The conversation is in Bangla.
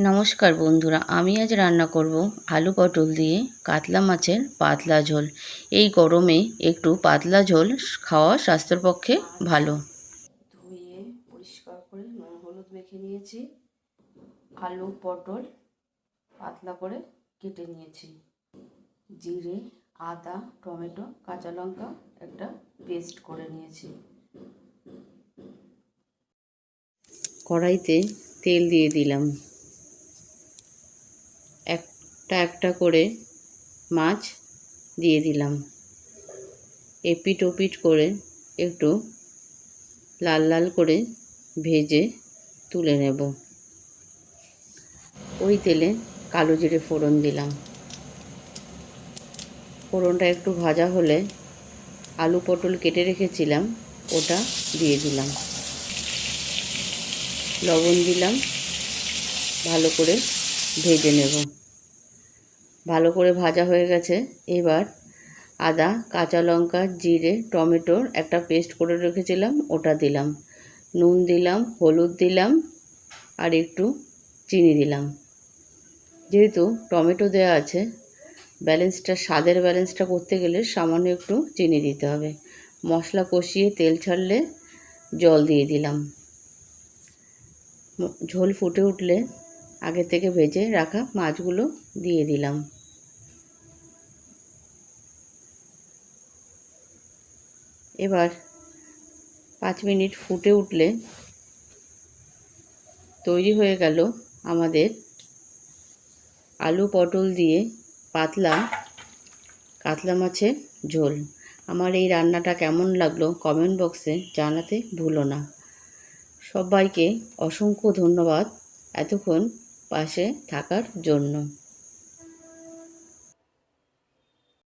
নমস্কার বন্ধুরা, আমি আজ রান্না করব আলু পটল দিয়ে কাতলা মাছের পাতলা ঝোল। এই গরমে একটু পাতলা ঝোল খাওয়া স্বাস্থ্যের পক্ষে ভালো। ধুয়ে পরিষ্কার করে নুন হলুদ মেখে নিয়েছি। আলু পটল পাতলা করে কেটে নিয়েছি। জিরে, আদা, টমেটো, কাঁচা লঙ্কা একটা পেস্ট করে নিয়েছি। কড়াইতে তেল দিয়ে দিলাম। একটা করে মাছ দিয়ে দিলাম। এপিট ওপিট করে একটু লাল লাল করে ভেজে তুলে নেব। ওই তেলে কালো জিরে ফোড়ন দিলাম। ফোড়নটা একটু ভাজা হলে আলু পটল কেটে রেখেছিলাম ওটা দিয়ে দিলাম। লবণ দিলাম, ভালো করে ভেজে নেব। ভালো করে ভাজা হয়ে গেছে। এবার আদা, কাঁচা লঙ্কা, জিরে, টমেটোর একটা পেস্ট করে রেখেছিলাম ওটা দিলাম। নুন দিলাম, হলুদ দিলাম আর একটু চিনি দিলাম। যেহেতু টমেটো দেওয়া আছে, স্বাদের ব্যালেন্সটা করতে গেলে সামান্য একটু চিনি দিতে হবে। মশলা কষিয়ে তেল ছাড়লে জল দিয়ে দিলাম। ঝোল ফুটে উঠলে আগে থেকে ভেজে রাখা মাছগুলো দিয়ে দিলাম। এবার 5 মিনিট ফুটে উঠলে তৈরি হয়ে গেল আমাদের আলু পটল দিয়ে পাতলা কাতলা মাছের ঝোল। আমার এই রান্নাটা কেমন লাগলো কমেন্ট বক্সে জানাতে ভুলো না। সবাইকে অসংখ্য ধন্যবাদ এতক্ষণ পাশে থাকার জন্য।